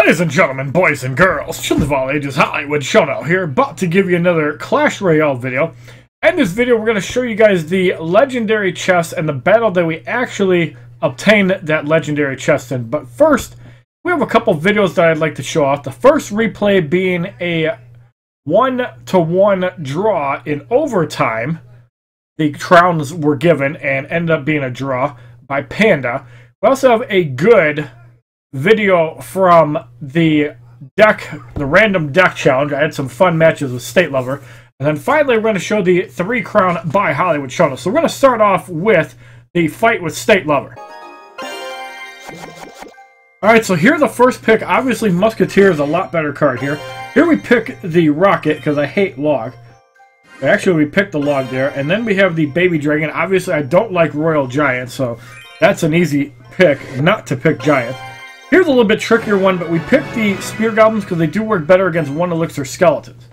Ladies and gentlemen, boys and girls, children of all ages, HollywoodShono here, about to give you another Clash Royale video. In this video, we're going to show you guys the legendary chest and the battle that we actually obtained that legendary chest in. But first, we have a couple videos that I'd like to show off. The first replay being a 1-to-1 draw in overtime. The crowns were given and ended up being a draw by Panda. We also have a good video from the random deck challenge. I had some fun matches with State Lover. And then finally, we're going to show the 3 crown by HollywoodShono. So we're going to start off with the fight with State Lover. Alright, so here's the first pick. Obviously, Musketeer is a lot better card here. Here we pick the Rocket, because I hate Log. Actually, we picked the Log there. And then we have the Baby Dragon. Obviously, I don't like Royal Giant, so that's an easy pick not to pick Giant. Here's a little bit trickier one, but we picked the Spear Goblins because they do work better against 1 Elixir Skeletons.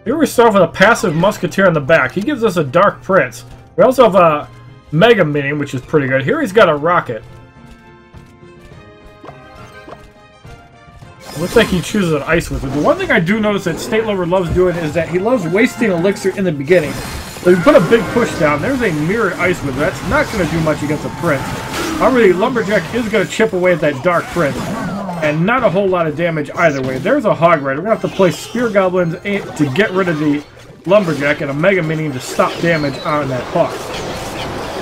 Here we start off with a passive Musketeer in the back. He gives us a Dark Prince. We also have a Mega Minion, which is pretty good. Here he's got a Rocket. Looks like he chooses an Ice Wizard. The one thing I do notice that State Lover loves doing is that he loves wasting Elixir in the beginning. So you put a big push down. There's a mirrored Ice Wizard. That's not going to do much against a Prince. However, the Lumberjack is going to chip away at that Dark Prince. And not a whole lot of damage either way. There's a Hog Rider. We're going to have to play Spear Goblins to get rid of the Lumberjack and a Mega Minion to stop damage on that Hawk.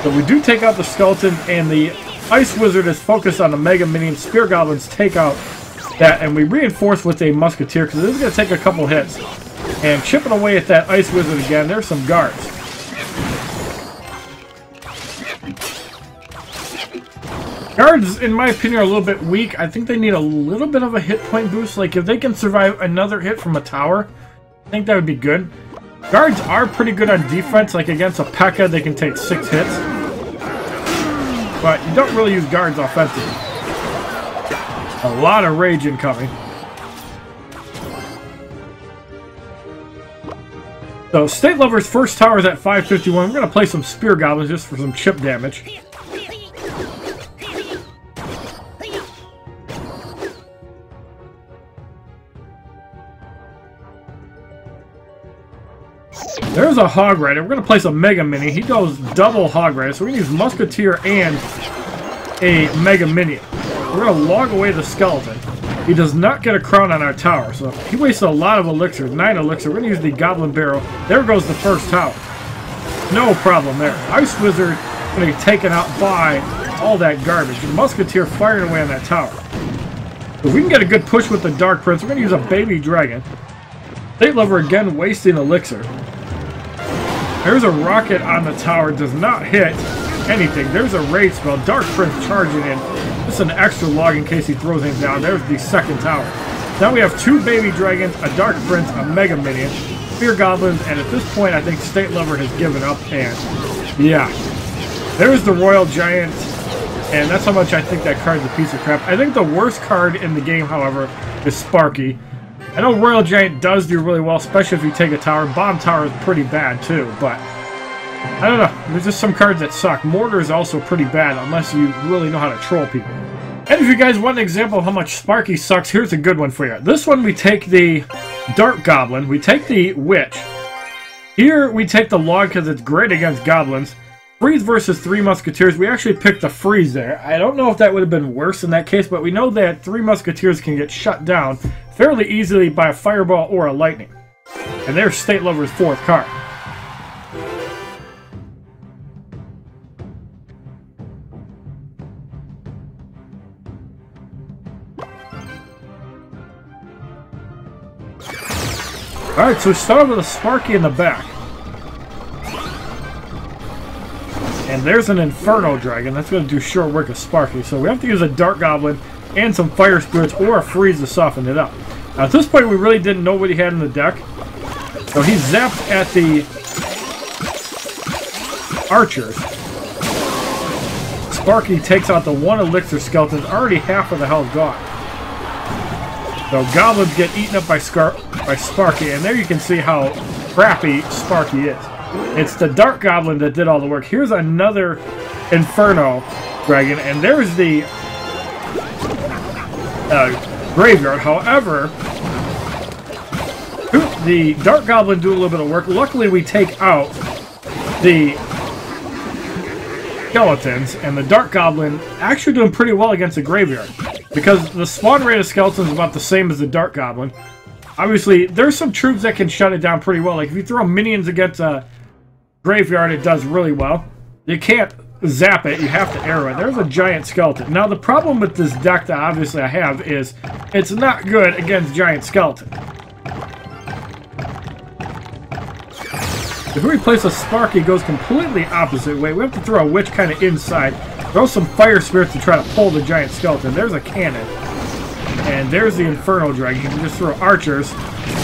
So we do take out the Skeleton, and the Ice Wizard is focused on the Mega Minion. Spear Goblins take out that, and we reinforce with a Musketeer because this is going to take a couple hits. And chipping away at that Ice Wizard again, there's some guards. Guards, in my opinion, are a little bit weak. I think they need a little bit of a hit point boost. Like, if they can survive another hit from a tower, I think that would be good. Guards are pretty good on defense. Like, against a P.E.K.K.A, they can take 6 hits. But you don't really use guards offensively. A lot of rage incoming. So, State Lover's first tower is at 551. We're going to play some Spear Goblins just for some chip damage. There's a Hog Rider. We're going to play some Mega Mini. He goes double Hog Rider, so we're going to use Musketeer and a Mega Minion. We're going to log away the Skeleton. He does not get a crown on our tower, so he wasted a lot of Elixir, 9 Elixir. We're going to use the Goblin Barrel. There goes the first tower. No problem there. Ice Wizard going to be taken out by all that garbage. The Musketeer firing away on that tower. If we can get a good push with the Dark Prince, we're going to use a Baby Dragon. State Lover again wasting Elixir. There's a Rocket on the tower, does not hit anything. There's a Raid Spell, Dark Prince charging in. Just an extra log in case he throws anything down. There's the second tower. Now we have 2 Baby Dragons, a Dark Prince, a Mega Minion, Spear Goblins, and at this point I think State Lover has given up, and yeah. There's the Royal Giant, and that's how much I think that card's a piece of crap. I think the worst card in the game, however, is Sparky. I know Royal Giant does do really well, especially if you take a tower. Bomb Tower is pretty bad too, but I don't know. There's just some cards that suck. Mortar is also pretty bad unless you really know how to troll people. And if you guys want an example of how much Sparky sucks, here's a good one for you. This one we take the Dark Goblin, we take the Witch. Here we take the Log because it's great against Goblins. Freeze versus 3 Musketeers. We actually picked the Freeze there. I don't know if that would have been worse in that case, but we know that 3 Musketeers can get shut down fairly easily by a Fireball or a Lightning. And there's State Lover's 4th card. Alright, so we start with a Sparky in the back. And there's an Inferno Dragon. That's going to do short work of Sparky. So we have to use a Dark Goblin and some Fire Spirits or a Freeze to soften it up. Now at this point we really didn't know what he had in the deck. So he zapped at the Archers. Sparky takes out the 1 Elixir Skeleton. Already half of the health gone. So goblins get eaten up by Sparky, and there you can see how crappy Sparky is. It's the Dark Goblin that did all the work. Here's another Inferno Dragon, and there's the Graveyard. However, the Dark Goblin do a little bit of work. Luckily, we take out the skeletons, and the Dark Goblin actually doing pretty well against the Graveyard, because the spawn rate of skeletons is about the same as the Dark Goblin. Obviously, there's some troops that can shut it down pretty well. Like, if you throw minions against a Graveyard, it does really well. You can't zap it, you have to arrow it. There's a giant skeleton. Now, the problem with this deck that obviously I have is it's not good against giant skeleton. If we replace a Sparky, it goes completely opposite way. We have to throw a witch kind of inside. Throw some fire spirits to try to pull the giant skeleton. There's a cannon. And there's the Inferno Dragon. You can just throw archers.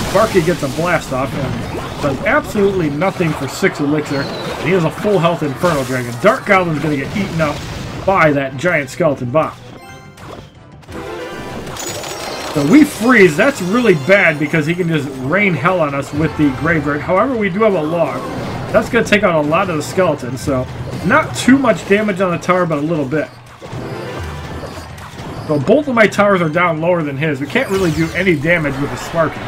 Sparky gets a blast off and does absolutely nothing for 6 elixir. And he has a full health Inferno Dragon. Dark Goblin's going to get eaten up by that giant skeleton bomb. So we freeze. That's really bad because he can just rain hell on us with the Graveyard. However, we do have a log. That's going to take out a lot of the skeletons. So not too much damage on the tower, but a little bit. So both of my towers are down lower than his. We can't really do any damage with the Sparky.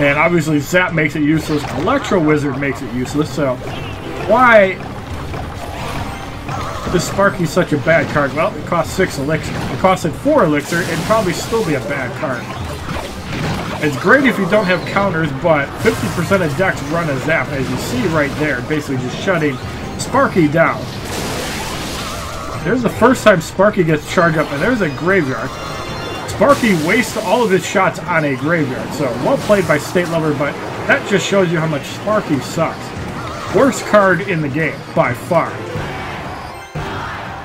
And obviously Zap makes it useless. Electro Wizard makes it useless. So why is Sparky such a bad card? Well, it costs 6 elixir. If it costed 4 elixir, it'd probably still be a bad card. It's great if you don't have counters, but 50% of decks run a Zap, as you see right there, basically just shutting Sparky down. There's the first time Sparky gets charged up, and there's a Graveyard. Sparky wastes all of his shots on a Graveyard, so well played by State Lover, but that just shows you how much Sparky sucks. Worst card in the game, by far.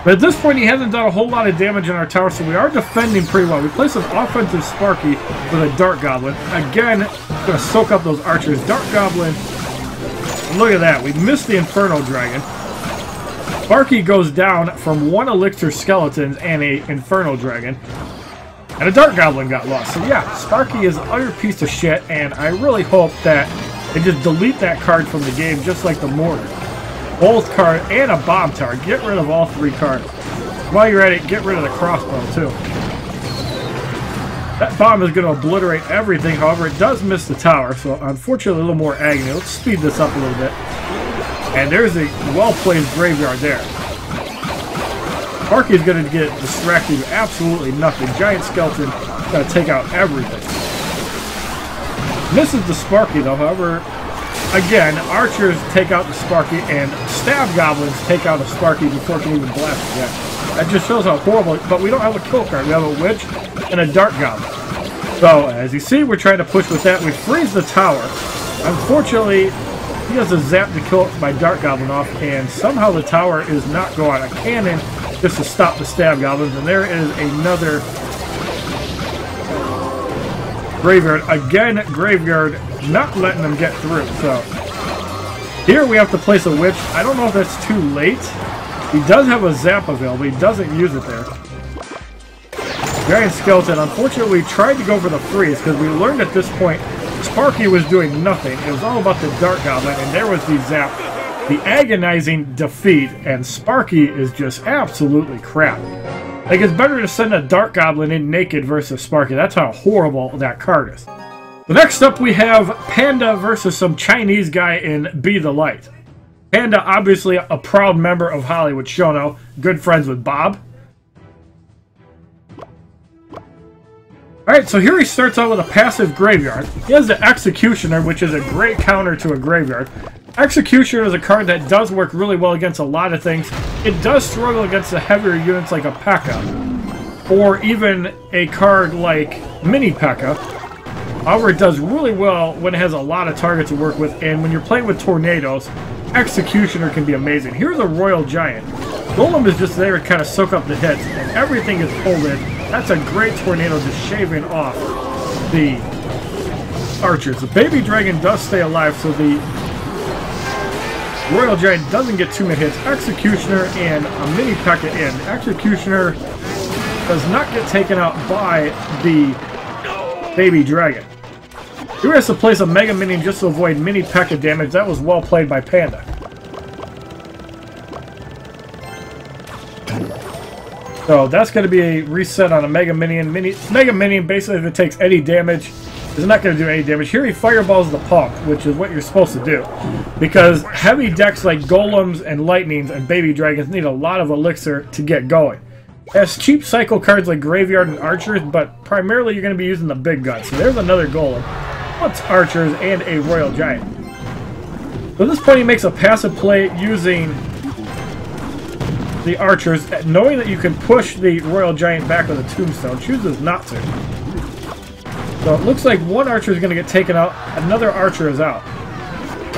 But at this point, he hasn't done a whole lot of damage in our tower, so we are defending pretty well. We place an offensive Sparky with a Dark Goblin. Again, going to soak up those archers. Dark Goblin, look at that. We missed the Inferno Dragon. Sparky goes down from 1 elixir skeletons and a Inferno Dragon. And a Dark Goblin got lost. So yeah, Sparky is an utter piece of shit, and I really hope that they just delete that card from the game, just like the Mortar. Both card and a bomb tower. Get rid of all 3 cards. While you're at it, get rid of the crossbow too. That bomb is going to obliterate everything. However, it does miss the tower, so unfortunately a little more agony. Let's speed this up a little bit. And there's a well-placed Graveyard there. Sparky's going to get distracted with absolutely nothing. Giant skeleton going to take out everything. Misses the Sparky though. However, again, archers take out the Sparky, and stab goblins take out a Sparky before it can even blast again. That just shows how horrible. But we don't have a kill card. We have a witch and a Dark Goblin. So as you see, we're trying to push with that. We freeze the tower. Unfortunately, he has a zap to kill my Dark Goblin off, and somehow the tower is not going. A cannon just to stop the stab goblins, and there is another Graveyard. Again, Graveyard not letting them get through. So here we have to place a witch. I don't know if that's too late. He does have a zap available. He doesn't use it there. Giant skeleton. Unfortunately, we tried to go for the freeze because we learned at this point Sparky was doing nothing. It was all about the Dark Goblin, and there was the zap. The agonizing defeat, and Sparky is just absolutely crap. Like, it's better to send a Dark Goblin in naked versus Sparky. That's how horrible that card is. So next up we have Panda versus some Chinese guy in Be the Light. Panda, obviously a proud member of HollywoodShono, good friends with Bob. Alright, so here he starts out with a passive Graveyard. He has the Executioner, which is a great counter to a Graveyard. Executioner is a card that does work really well against a lot of things. It does struggle against the heavier units like a P.E.K.K.A. or even a card like Mini P.E.K.K.A. However, it does really well when it has a lot of targets to work with, and when you're playing with tornadoes, Executioner can be amazing. Here's a Royal Giant. Golem is just there to kind of soak up the hits, and everything is pulled in. That's a great tornado just shaving off the archers. The Baby Dragon does stay alive, so the Royal Giant doesn't get too many hits. Executioner and a Mini P.E.K.K.A. in. Executioner does not get taken out by the Baby Dragon. He has to place a Mega Minion just to avoid mini P.E.K.K.A damage. That was well played by Panda. So that's going to be a reset on a Mega Minion. Mega Minion, basically, if it takes any damage, is not going to do any damage. Here he fireballs the pump, which is what you're supposed to do. Because heavy decks like Golems and Lightnings and Baby Dragons need a lot of elixir to get going. It has cheap cycle cards like Graveyard and Archers, but primarily you're going to be using the big guns. So there's another Golem. What's Archers and a Royal Giant. So at this point he makes a passive play using the Archers, knowing that you can push the Royal Giant back with a Tombstone. Chooses not to. So it looks like one Archer is going to get taken out, another Archer is out.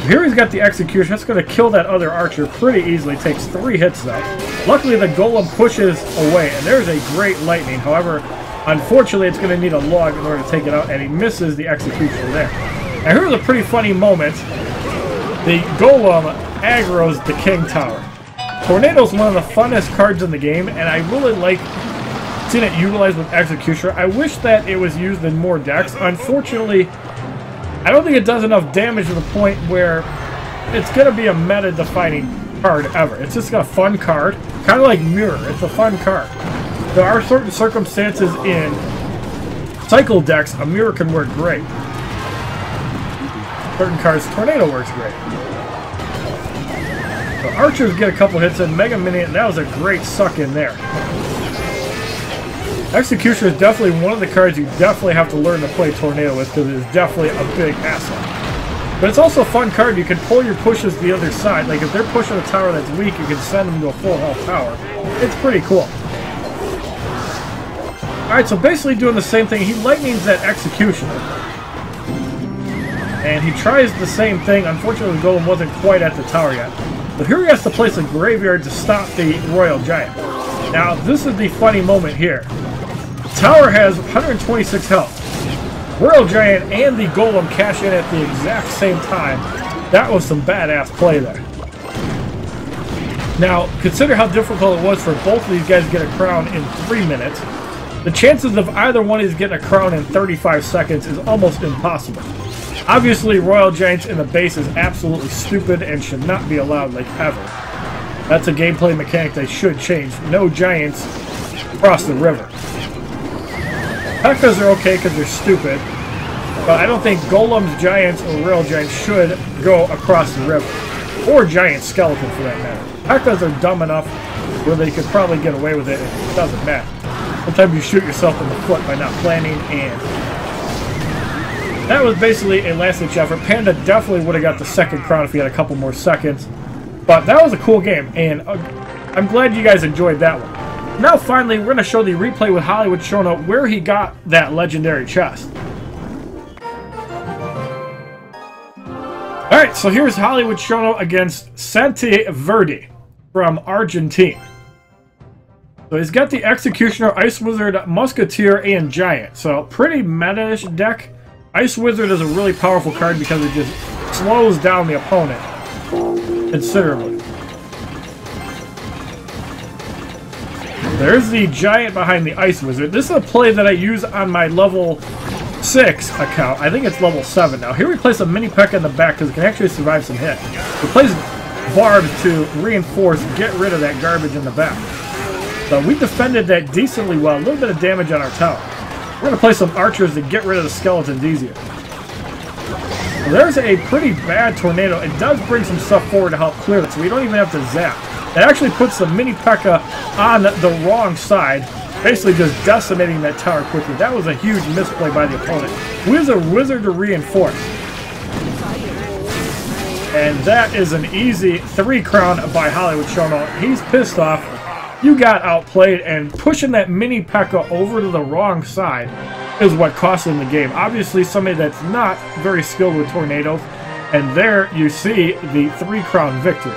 Here he's got the Execution. That's going to kill that other Archer pretty easily. Takes 3 hits though. Luckily the Golem pushes away, and there's a great Lightning. However, unfortunately it's going to need a log in order to take it out, and he misses the Execution there. Now here's a pretty funny moment. The Golem aggroes the King Tower. Tornado is one of the funnest cards in the game, and I really like seeing it utilized with Executioner. I wish that it was used in more decks. Unfortunately, I don't think it does enough damage to the point where it's going to be a meta-defining card ever. It's just a fun card, kind of like Mirror. It's a fun card. There are certain circumstances in cycle decks a Mirror can work great. Certain cards, Tornado works great. So Archers get a couple hits in. Mega Minion, that was a great suck in there. Executioner is definitely one of the cards you definitely have to learn to play Tornado with, because it is definitely a big asset. But it's also a fun card. You can pull your pushes to the other side. Like if they're pushing a tower that's weak, you can send them to a full health tower. It's pretty cool. Alright, so basically doing the same thing. He lightnings that Executioner. And he tries the same thing. Unfortunately, the Golem wasn't quite at the tower yet. But here he has to place a Graveyard to stop the Royal Giant. Now, this is the funny moment here. Tower has 126 health. Royal Giant and the Golem cash in at the exact same time. That was some badass play there. Now, consider how difficult it was for both of these guys to get a crown in 3 minutes. The chances of either one of these getting a crown in 35 seconds is almost impossible. Obviously, Royal Giants in the base is absolutely stupid and should not be allowed, like, ever. That's a gameplay mechanic they should change. No Giants across the river. P.E.K.K.As are okay because they're stupid, but I don't think Golems, Giants, or Royal Giants should go across the river. Or Giant Skeleton, for that matter. P.E.K.K.As are dumb enough where they could probably get away with it, and it doesn't matter. Sometimes you shoot yourself in the foot by not planning, and that was basically a last-ditch effort. Panda definitely would have got the second crown if he had a couple more seconds. But that was a cool game, and I'm glad you guys enjoyed that one. Now, finally, we're going to show the replay with HollywoodShono where he got that legendary chest. Alright, so here's HollywoodShono against Santi Verdi from Argentina. So he's got the Executioner, Ice Wizard, Musketeer, and Giant. So pretty meta-ish deck. Ice Wizard is a really powerful card because it just slows down the opponent considerably. There's the Giant behind the Ice Wizard. This is a play that I use on my level 6 account. I think it's level 7 now. Here we place a mini P.E.K.K.A in the back because it can actually survive some hit. We place barbs to reinforce, get rid of that garbage in the back. So we defended that decently well. A little bit of damage on our tower. We're going to play some Archers to get rid of the skeletons easier. Well, there's a pretty bad Tornado. It does bring some stuff forward to help clear it, so we don't even have to zap. It actually puts the mini P.E.K.K.A on the wrong side, basically just decimating that tower quickly. That was a huge misplay by the opponent. We use a Wizard to reinforce. And that is an easy 3 crown by HollywoodShono. He's pissed off. You got outplayed, and pushing that mini P.E.K.K.A over to the wrong side is what cost him the game. Obviously, somebody that's not very skilled with tornadoes, and there you see the 3 crown victory.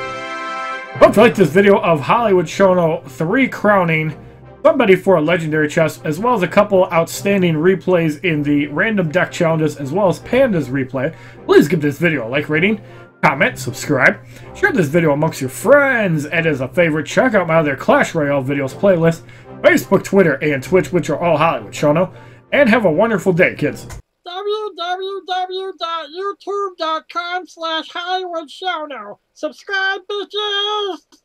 Hope you liked this video of HollywoodShono 3 crowning somebody for a legendary chest, as well as a couple outstanding replays in the random deck challenges, as well as Panda's replay. Please give this video a like rating, comment, subscribe, share this video amongst your friends, and as a favorite, check out my other Clash Royale videos playlist, Facebook, Twitter, and Twitch, which are all HollywoodShono, and have a wonderful day, kids. www.youtube.com/HollywoodShono. Subscribe, bitches!